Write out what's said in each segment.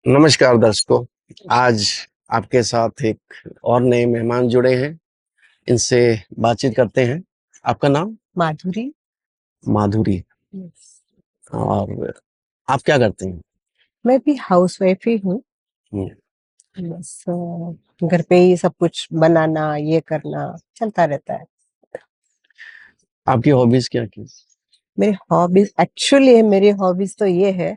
नमस्कार दर्शकों। आज आपके साथ एक और नए मेहमान जुड़े हैं। इनसे बातचीत करते हैं। आपका नाम? माधुरी। माधुरी। Yes. और आप क्या करते हैं? मैं भी हाउस वाइफ ही हूँ। हम्म, बस घर पे ही सब कुछ बनाना ये करना चलता रहता है। आपकी हॉबीज क्या की? मेरी हॉबीज तो ये है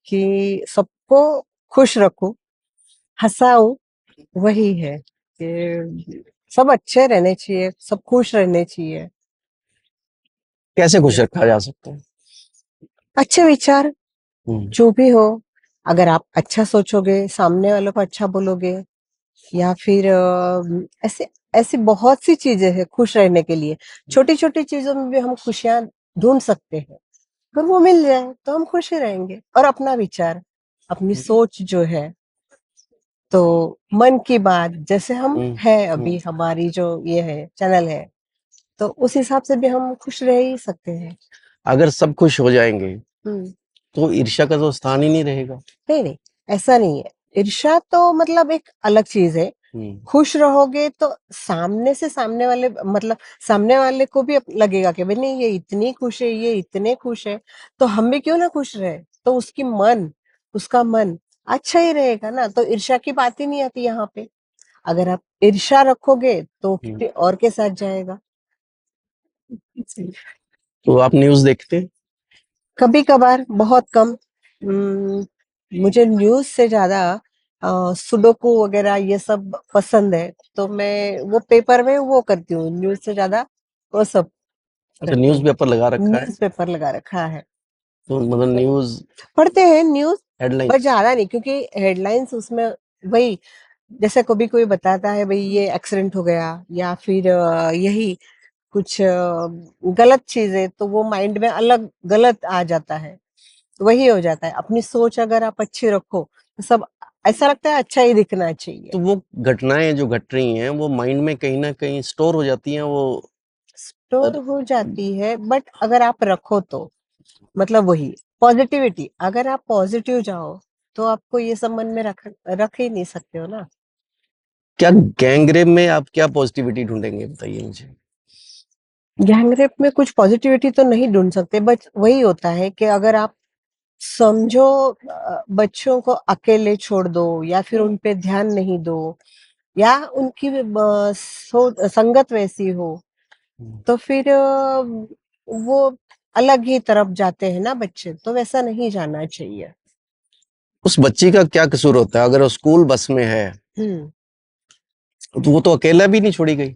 कि सबको खुश रखूं, हंसाऊं। वही है कि सब अच्छे रहने चाहिए, सब खुश रहने चाहिए। कैसे खुश रखा जा सकता है? अच्छे विचार हम्म, जो भी हो, अगर आप अच्छा सोचोगे, सामने वालों को अच्छा बोलोगे, या फिर ऐसे ऐसी बहुत सी चीजें हैं खुश रहने के लिए। छोटी छोटी चीजों में भी हम खुशियां ढूंढ सकते हैं। अगर वो मिल जाए तो हम खुश ही रहेंगे। और अपना विचार, अपनी सोच जो है, तो मन की बात जैसे हम हम्म, है, हम्म। अभी हमारी जो ये है चैनल है, तो उस हिसाब से भी हम खुश रह ही सकते हैं। अगर सब खुश हो जाएंगे हम्म। तो ईर्ष्या का तो स्थान ही नहीं रहेगा। नहीं नहीं, ऐसा नहीं है। ईर्ष्या तो मतलब एक अलग चीज है। हम्म, खुश रहोगे तो सामने से सामने वाले मतलब सामने वाले को भी लगेगा कि भाई नहीं, ये इतनी खुश है, ये इतने खुश है, तो हम भी क्यों ना खुश रहे। तो उसका मन अच्छा ही रहेगा ना, तो ईर्ष्या की बात ही नहीं आती यहाँ पे। अगर आप ईर्ष्या रखोगे तो हम्म। किसी और के साथ जाएगा। तो आप न्यूज़ देखते हैं? कभी कभार, बहुत कम। मुझे न्यूज से ज्यादा सुडोकू वगैरह ये सब पसंद है, तो मैं वो पेपर में वो करती हूँ, न्यूज से ज्यादा वो सब अच्छा, करती न्यूज़ हूँ। पेपर लगा रखा है? न्यूज पेपर लगा रखा है। तो मतलब न्यूज़ पढ़ते हैं न्यूज, पर हेडलाइंस। ज्यादा नहीं, क्योंकि हेडलाइंस उसमें वही, जैसे कभी कोई बताता है भाई ये एक्सीडेंट हो गया, या फिर यही कुछ गलत चीजें, तो वो माइंड में अलग गलत आ जाता है। वही हो जाता है। अपनी सोच अगर आप अच्छी रखो तो सब ऐसा लगता है अच्छा ही दिखना चाहिए। तो वो घटनाएं जो घट रही हैं वो माइंड में कहीं ना कहीं स्टोर हो जाती हैं वो। स्टोर अर- हो जाती है, बट अगर आप रखो तो मतलब वही पॉजिटिविटी, अगर आप पॉजिटिव जाओ तो आपको ये सब मन में रख ही नहीं सकते हो ना। क्या गैंगरेप में आप क्या पॉजिटिविटी ढूंढेंगे, बताइए मुझे। गैंगरेप में कुछ पॉजिटिविटी तो नहीं ढूंढ सकते, बट वही होता है कि अगर आप समझो, बच्चों को अकेले छोड़ दो, या फिर उन पे ध्यान नहीं दो, या उनकी संगत वैसी हो, तो फिर वो अलग ही तरफ जाते हैं ना बच्चे, तो वैसा नहीं जाना चाहिए। उस बच्ची का क्या कसूर होता है अगर वो स्कूल बस में है? हम्म। तो वो तो अकेला भी नहीं छोड़ी गई।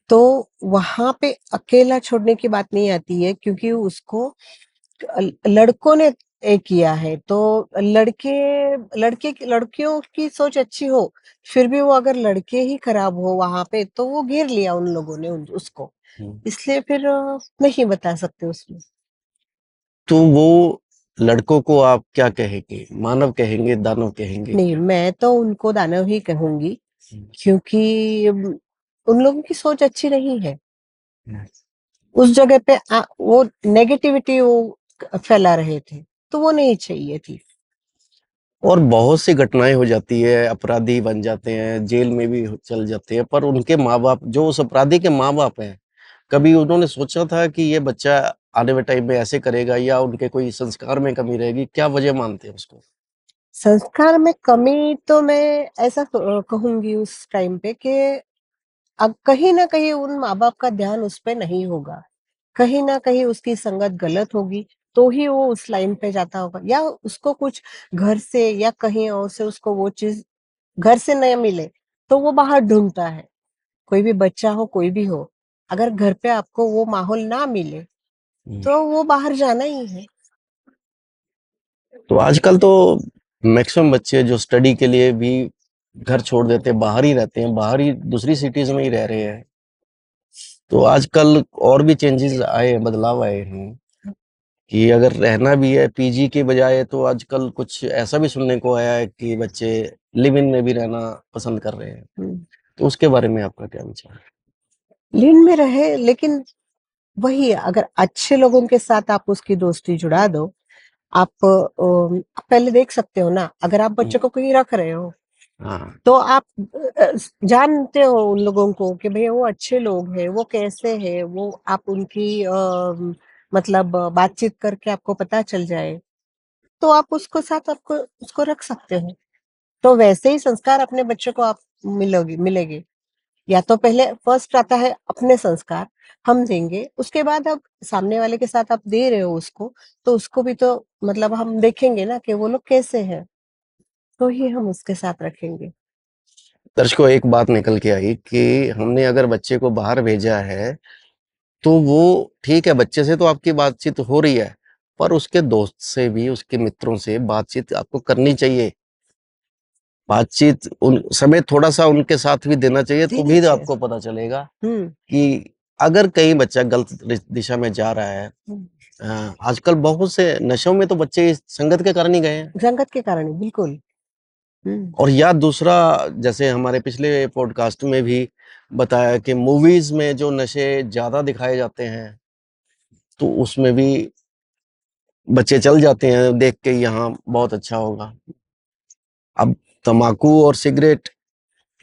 तो वहां पे अकेला छोड़ने की बात नहीं आती है, क्योंकि उसको लड़कों ने ये किया है, तो लड़के लड़कियों की सोच अच्छी हो, फिर भी वो अगर लड़के ही खराब हो वहां पे, तो वो घेर लिया उन लोगों ने उसको। हम्म। इसलिए फिर नहीं बता सकते उसमें। तो वो लड़कों को आप क्या कहेंगे, मानव कहेंगे, दानव कहेंगे? नहीं, मैं तो उनको दानव ही कहूंगी, हम्म, क्योंकि उन लोगों की सोच अच्छी नहीं है। हम्म। उस जगह पे वो नेगेटिविटी वो फैला रहे थे, तो वो नहीं चाहिए थी। और बहुत सी घटनाएं हो जाती है, अपराधी बन जाते हैं, जेल में भी चल जाते हैं, पर उनके माँ बाप, जो उस अपराधी के माँ बाप हैं, कभी उन्होंने सोचा था कि ये बच्चा आने वाले टाइम में ऐसे करेगा, या उनके कोई संस्कार में कमी रहेगी? क्या वजह मानते हैं उसको? संस्कार में कमी तो मैं ऐसा कहूंगी उस टाइम पे कि अब कहीं ना कहीं उन माँ बाप का ध्यान उस पे नहीं होगा, कहीं ना कहीं उसकी संगत गलत होगी, तो ही वो उस लाइन पे जाता होगा, या उसको कुछ घर से या कहीं और से उसको वो चीज घर से नहीं मिले, तो वो बाहर ढूंढता है। कोई भी बच्चा हो, कोई भी हो, अगर घर पे आपको वो माहौल ना मिले, हम्म। तो वो बाहर जाना ही है। तो आजकल तो मैक्सिमम बच्चे जो स्टडी के लिए भी घर छोड़ देते हैं, बाहर ही रहते हैं, बाहर ही दूसरी सिटीज में ही रह रहे हैं। तो आजकल और भी चेंजेस आए हैं, बदलाव आए हैं कि अगर रहना भी है पीजी के बजाय, तो आजकल कुछ ऐसा भी सुनने को आया है कि बच्चे लिव इन में भी रहना पसंद कर रहे हैं। तो उसके बारे में आपका क्या विचार है? लीन में रहे, लेकिन वही है, अगर अच्छे लोगों के साथ आप उसकी दोस्ती जुड़ा दो, आप पहले देख सकते हो ना, अगर आप हुँ, बच्चे को कहीं रख रहे हो, हाँ, तो आप जानते हो उन लोगों को कि भैया वो अच्छे लोग हैं, वो कैसे हैं, वो आप उनकी मतलब बातचीत करके आपको पता चल जाए, तो आप उसको साथ आपको उसको रख सकते हो। तो वैसे ही संस्कार अपने बच्चे को आप मिलेंगे। या तो पहले फर्स्ट आता है अपने संस्कार, हम देंगे, उसके बाद अब सामने वाले के साथ आप दे रहे हो उसको, तो उसको भी तो मतलब हम देखेंगे ना कि वो लोग कैसे हैं, तो ही हम उसके साथ रखेंगे। दर्शकों एक बात निकल के आई कि हमने अगर बच्चे को बाहर भेजा है, तो वो ठीक है, बच्चे से तो आपकी बातचीत हो रही है, पर उसके दोस्त से भी, उसके मित्रों से बातचीत आपको करनी चाहिए। बातचीत उन समय थोड़ा-सा उनके साथ भी देना चाहिए, तो देना भी चाहिए। आपको पता चलेगा हुँ, कि अगर कहीं बच्चा गलत दिशा में जा रहा है। हुँ। आजकल बहुत से नशों में तो बच्चे इस संगत के कारण ही गए हैं। संगत के कारण ही, बिल्कुल। हुँ, और या दूसरा, जैसे हमारे पिछले पॉडकास्ट में भी बताया कि मूवीज़ में जो नशे ज़्यादा दिखाए जाते हैं, तो उसमें भी बच्चे चल जाते हैं देख के यहाँ बहुत अच्छा होगा। अब तम्बाकू और सिगरेट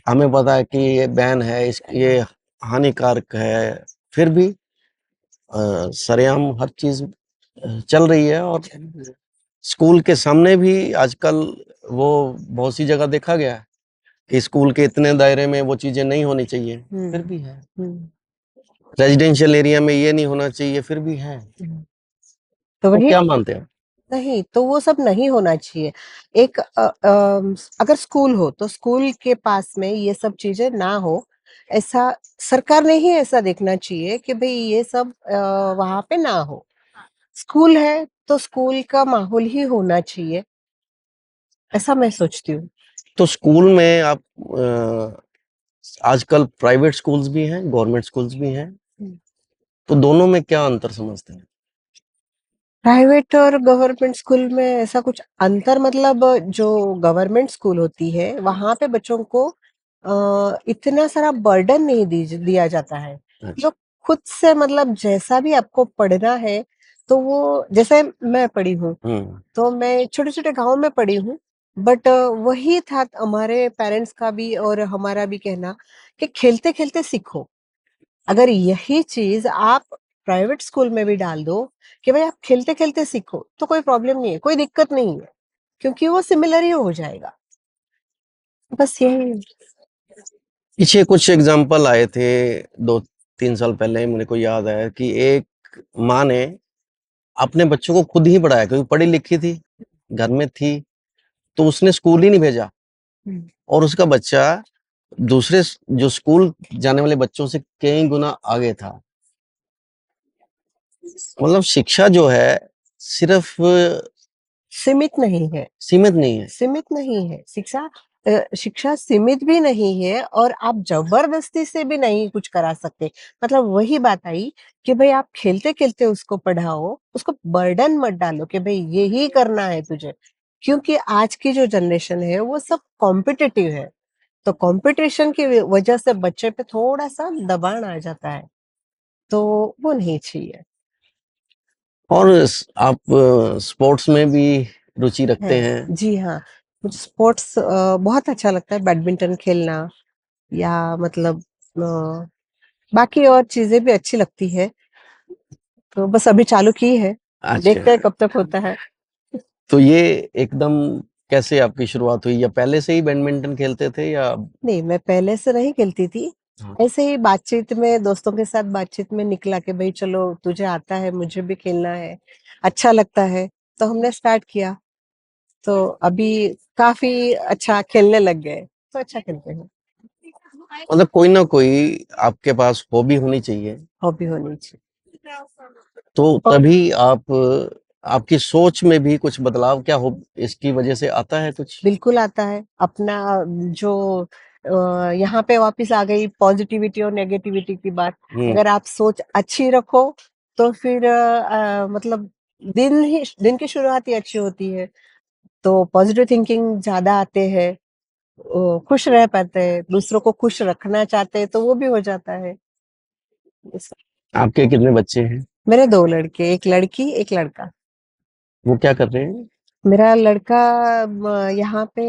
हमें पता है कि ये बैन है, ये हानिकारक है, फिर भी सरेआम हर चीज़ चल रही है। और स्कूल के सामने भी आजकल वो बहुत सी जगह देखा गया है कि स्कूल के इतने दायरे में वो चीज़ें नहीं होनी चाहिए, फिर हुँ, भी है। हुँ, रेज़िडेंशियल एरिया में ये नहीं होना चाहिए, फिर भी है। हुँ। तो तो वही क्या मानते हैं? नहीं, तो वो सब नहीं होना चाहिए। एक अगर स्कूल हो, तो स्कूल के पास में ये सब चीज़ें ना हो, ऐसा सरकार ने ही ऐसा देखना चाहिए कि भई ये सब वहाँ पे ना हो। स्कूल है, तो स्कूल का माहौल ही होना चाहिए, ऐसा मैं सोचती हूँ। तो स्कूल में आप आजकल प्राइवेट स्कूल्स भी हैं, गवर्नमेंट स्कूल्स भी हैं, हुँ। तो दोनों में क्या अंतर समझते हैं? प्राइवेट और गवर्नमेंट स्कूल में ऐसा कुछ अंतर मतलब जो गवर्नमेंट स्कूल होती है, वहाँ पे बच्चों को इतना सारा बर्डन नहीं दिया जाता है। अच्छा। जो खुद से मतलब जैसा भी आपको पढ़ना है, तो वो जैसे मैं पढ़ी हूँ, हुँ, तो मैं छोटे-छोटे गाँव में पढ़ी हूँ, बट वही था हमारे पेरेंट्स का भी और हमारा भी कहना कि खेलते-खेलते सीखो। अगर यही चीज़ आप प्राइवेट स्कूल में भी डाल दो कि भाई आप खेलते-खेलते सीखो, तो कोई प्रॉब्लम नहीं है, कोई दिक्कत नहीं है, क्योंकि वो सिमिलर ही हो जाएगा। बस यही पीछे कुछ एग्ज़ाम्पल आए थे 2-3 साल पहले, मेरे को याद है कि एक माँ ने अपने बच्चों को खुद ही पढ़ाया क्योंकि पढ़ी-लिखी थी, घर में थी, तो उसने स्कूल ही नहीं भेजा हुँ, और उसका बच्चा दूसरे जो स्कूल जाने वाले बच्चों से कई गुना आगे था। मतलब शिक्षा जो है, सिर्फ़ सीमित नहीं है। सीमित नहीं है। सीमित नहीं है। शिक्षा सीमित भी नहीं है और आप ज़बरदस्ती से भी नहीं कुछ करा सकते। मतलब वही बात आई कि भई आप खेलते-खेलते उसको पढ़ाओ, उसको बर्डन मत डालो कि भई यही करना है तुझे। क्योंकि आज की जो जनरेशन है वो सब कॉम्पिटिटिव है। तो कॉम्पिटिशन की वजह से बच्चे पे थोड़ा-सा दबाण आ जाता है। तो वो नहीं चाहिए। और आप स्पोर्ट्स में भी रुचि है। रखते हैं? जी हाँ, मुझे स्पोर्ट्स बहुत अच्छा लगता है बैडमिंटन खेलना या मतलब अ, बाकी और चीज़ें भी अच्छी लगती है, तो बस अभी चालू की है, अच्छा, देखते हैं कब तक होता है। तो ये एकदम कैसे आपकी शुरुआत हुई या पहले से ही बैडमिंटन खेलते थे या? नहीं, मैं पहले से नहीं खेलती थी, हाँ, ऐसे ही बातचीत में दोस्तों के साथ बातचीत में निकला कि भई चलो तुझे आता है, मुझे भी खेलना है, अच्छा लगता है, तो हमने स्टार्ट किया। तो अभी काफ़ी अच्छा खेलने लग गए, तो अच्छा खेलते हैं, मतलब कोई ना कोई आपके पास हॉबी होनी चाहिए, हॉबी होनी चाहिए। तो और तभी आप आपकी सोच में भी कुछ बदलाव क्या हो इसकी वजह से आता है कुछ? बिल्कुल आता है। अपना जो यहाँ पे वापस आ गई पॉज़िटिविटी और नेगेटिविटी की बात। हुँ, अगर आप सोच अच्छी रखो, तो फिर मतलब दिन की शुरुआत ही अच्छी होती है। तो पॉज़िटिव थिंकिंग ज़्यादा आते हैं, खुश रह पाते हैं, दूसरों को खुश रखना चाहते हैं, तो वो भी हो जाता है। इस आपके कितने बच्चे हैं? मेरे 2 लड़के, 1 लड़की, 1 लड़का। वो क्या कर रहे हैं? मेरा लड़का यहाँ पे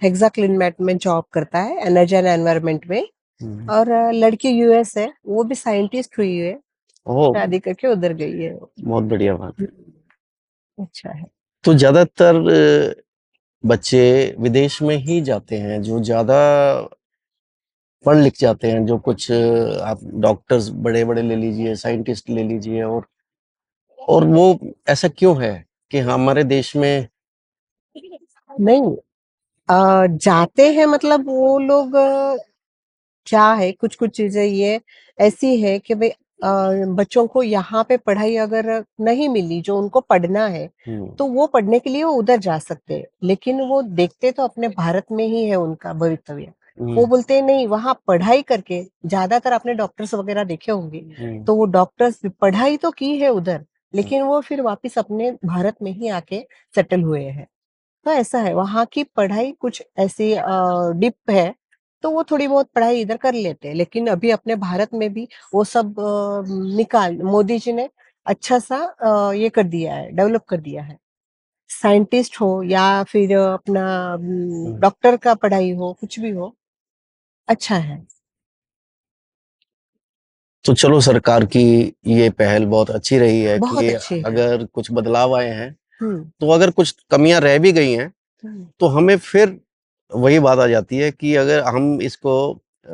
हेक्साक्लिनमेट में जॉब करता है, एनर्जी एंड एनवायरनमेंट में। हम्म। और लड़की यूएस है, वो भी साइंटिस्ट हुई है, ओह, शादी करके उधर गई है। बहुत बढ़िया बात है। अच्छा है। तो ज्यादातर बच्चे विदेश में ही जाते हैं, जो ज्यादा पढ़ लिख जाते हैं, जो कुछ आप डॉक्टर्स बड़े बड़े ले लीजिए, साइंटिस्ट ले लीजिए, और वो ऐसा क्यों है कि हमारे देश में। नहीं, जाते हैं मतलब वो लोग क्या है, कुछ कुछ चीजें ये ऐसी है कि भाई बच्चों को यहाँ पे पढ़ाई अगर नहीं मिली जो उनको पढ़ना है, हम्म। तो वो पढ़ने के लिए वो उधर जा सकते हैं, लेकिन वो देखते तो अपने भारत में ही है उनका भवितव्य। वो हम्म। बोलते हैं नहीं, वहां पढ़ाई करके ज्यादातर आपने डॉक्टर्स वगैरह देखे होंगे, हम्म। तो वो डॉक्टर्स पढ़ाई तो की है उधर, लेकिन वो फिर वापस अपने भारत में ही आके सेटल हुए हैं। तो ऐसा है, वहाँ की पढ़ाई कुछ ऐसी डिप है, तो वो थोड़ी बहुत पढ़ाई इधर कर लेते हैं, लेकिन अभी अपने भारत में भी वो सब निकाल मोदी जी ने अच्छा सा ये कर दिया है, डेवलप कर दिया है। साइंटिस्ट हो या फिर अपना हम्म। डॉक्टर का पढ़ाई हो, कुछ भी हो, अच्छा है। तो चलो, सरकार की ये पहल बहुत अच्छी रही है बहुत कि अच्छी है। अगर कुछ बदलाव आए हैं, हम्म। तो अगर कुछ कमियां रह भी गई हैं, हम्म। तो हमें फिर वही बात आ जाती है कि अगर हम इसको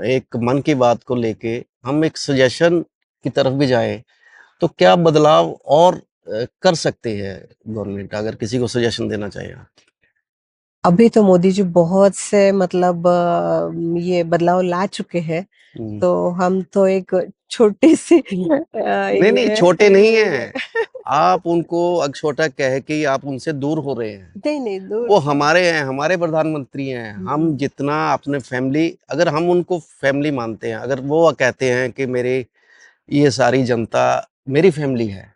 एक मन की बात को लेके हम एक सजेशन की तरफ भी जाएं, तो क्या बदलाव और कर सकते हैं गवर्नमेंट, अगर किसी को सजेशन देना चाहिए। अभी तो मोदी जी बहुत से मतलब ये बदलाव ला चुके हैं, हम्म। तो हम तो एक छोटी सी नहीं नहीं, ये छोटे नहीं हैं। आप उनको अगर छोटा कह के ही आप उनसे दूर हो रहे हैं। नहीं नहीं, दूर वो तो हमारे हैं, हमारे प्रधानमंत्री हैं। हम हम्म, जितना अपने फैमिली, अगर हम उनको फैमिली मानते हैं, अगर वो कहते हैं कि मेरे ये सारी जनता मेरी फैमिली है,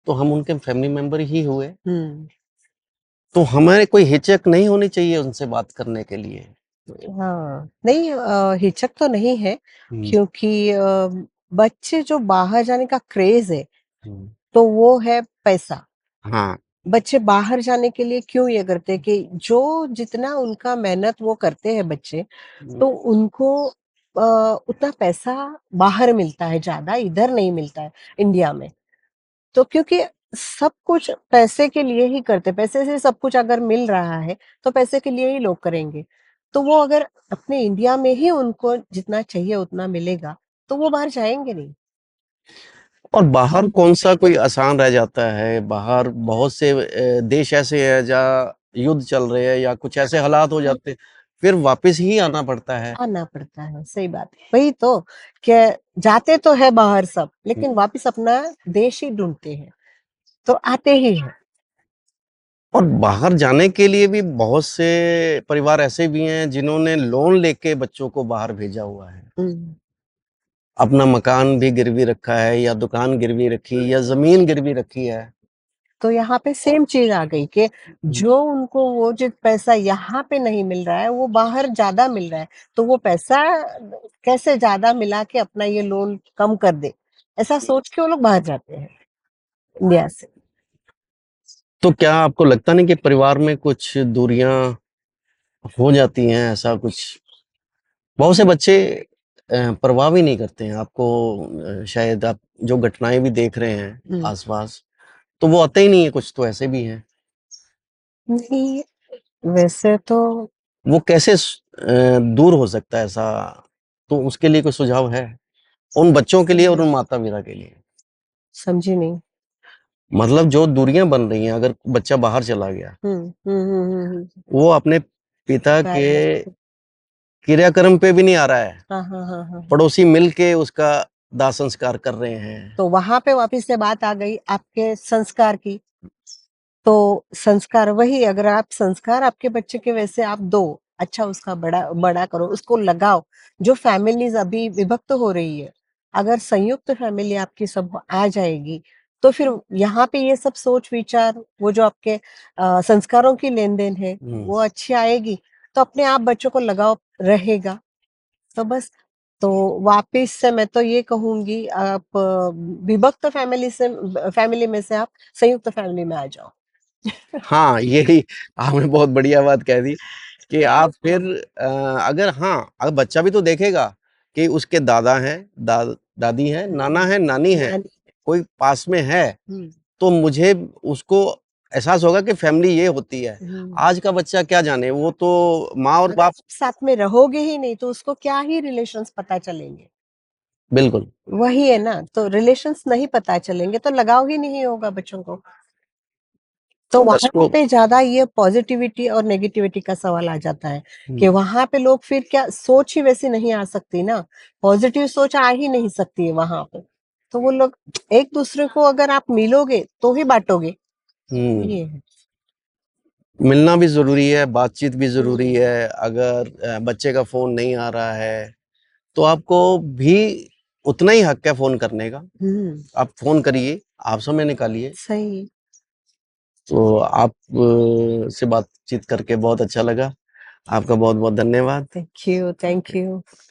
तो हम उनके फैमिली मेंबर ही हुए। हम्म, तो हमें कोई हिचक नहीं होनी चाहिए उनसे बात करने के लिए। हाँ नहीं, हिचक तो नहीं है, हम्म। क्योंकि बच्चे जो बाहर जाने का क्रेज है, हम्म। तो वो है पैसा। हाँ। बच्चे बाहर जाने के लिए क्यों ये करते हैं कि जो जितना उनका मेहनत वो करते हैं बच्चे, हम्म। तो उनको उतना पैसा बाहर मिलता है, ज्यादा इधर नहीं मिलता है इंडिया में। तो क्योंकि सब कुछ पैसे के लिए ही करते, पैसे से सब कुछ अगर मिल रहा है, तो पैसे के लिए ही लोग करेंगे। तो वो अगर अपने इंडिया में ही उनको जितना चाहिए उतना मिलेगा, तो वो बाहर जाएंगे नहीं। और बाहर कौन सा कोई आसान रह जाता है? बाहर बहुत से देश ऐसे हैं जहाँ युद्ध चल रहे हैं या कुछ ऐसे हालात हो जाते हैं, फिर वापस ही आना पड़ता है। आना पड़ता है, सही बात है, वही तो, क्या जाते तो है बाहर सब, लेकिन वापस अपना देश ही ढूंढते हैं, तो आते ही हैं। और बाहर जाने के लिए भी बहुत से परिवार ऐसे भी हैं जिन्होंने लोन लेके बच्चों को बाहर भेजा हुआ है। हम्म। अपना मकान भी गिरवी रखा है, या दुकान गिरवी रखी, या जमीन गिरवी रखी है। तो यहाँ पे सेम चीज आ गई कि जो उनको वो जो पैसा यहाँ पे नहीं मिल रहा है, वो बाहर ज्यादा मिल रहा है, तो वो पैसा कैसे ज्यादा मिला के अपना ये लोन कम कर दे, ऐसा सोच के वो लोग बाहर जाते हैं इंडिया से। तो क्या आपको लगता नहीं कि परिवार में कुछ दूरियां हो जाती हैं, ऐसा कुछ? बहुत से बच्चे परवाह भी नहीं करते हैं आपको। शायद आप जो घटनाएं भी देख रहे हैं हम्म। आसपास, तो वो आते ही नहीं है, कुछ तो ऐसे भी हैं। नहीं, वैसे तो वो कैसे दूर हो सकता है ऐसा? तो उसके लिए कोई सुझाव है उन बच्चों के लिए और उन माता पिता के लिए? समझी नहीं। मतलब जो दूरियां बन रही हैं, अगर बच्चा बाहर चला गया, वो अपने पिता के पेरेंट्स। क्रियाक्रम पे भी नहीं आ रहा है, हाँ हाँ हाँ हाँ। पड़ोसी मिल के उसका दाह संस्कार कर रहे हैं। तो वहां पे वापिस से बात आ गई आपके संस्कार की। तो संस्कार वही, अगर आप संस्कार आपके बच्चे के वैसे आप दो, अच्छा उसका बड़ा बड़ा करो, उसको लगाओ। जो फैमिलीज अभी विभक्त हो रही है, अगर संयुक्त फैमिली आपकी सब आ जाएगी, तो फिर यहाँ पे ये सब सोच विचार, वो जो आपके संस्कारों की लेन देन है, हम्म। वो अच्छी आएगी। तो अपने आप बच्चों को लगाव रहेगा। तो बस तो वापस से मैं तो ये कहूँगी आप विभक्त फैमिली में से आप संयुक्त फैमिली में आ जाओ। हाँ, यही आपने बहुत बढ़िया बात कह दी कि आप फिर अगर हाँ, अगर बच्चा भी तो देखेगा कि उसके दादा हैं, दादी हैं, नाना है, नानी है, नानी कोई पास में है, हुँ, तो मुझे उसको एहसास होगा कि फैमिली ये होती है। हुँ। आज का बच्चा क्या जाने, वो तो माँ और अगर बाप आप साथ में रहोगे ही नहीं तो उसको क्या ही रिलेशंस पता चलेंगे? बिल्कुल, वही है ना, तो रिलेशंस नहीं पता चलेंगे तो लगाव ही नहीं होगा बच्चों को। तो वहाँ उसको पे ज़्यादा ये पॉज़िटिविटी और नेगेटिविटी का सवाल आ जाता है कि हुँ, वहाँ पे लोग फिर क्या सोच ही वैसी नहीं आ सकती ना, पॉज़िटिव सोच आ ही नहीं सकती है वहाँ पे। तो वो लोग एक-दूसरे को अगर आप मिलोगे तो ही बाँटोगे, हुँ। ये है। मिलना भी ज़रूरी है, बातचीत भी ज़रूरी हुँ, है। अगर बच्चे का फ़ोन नहीं आ रहा है, तो आपको भी उतना ही हक है फ़ोन करने का। हुँ, आप फ़ोन करिए, आप समय निकालिए। सही। तो आप से बातचीत करके बहुत अच्छा लगा। आपका बहुत-बहुत धन्यवाद। Thank you, thank you.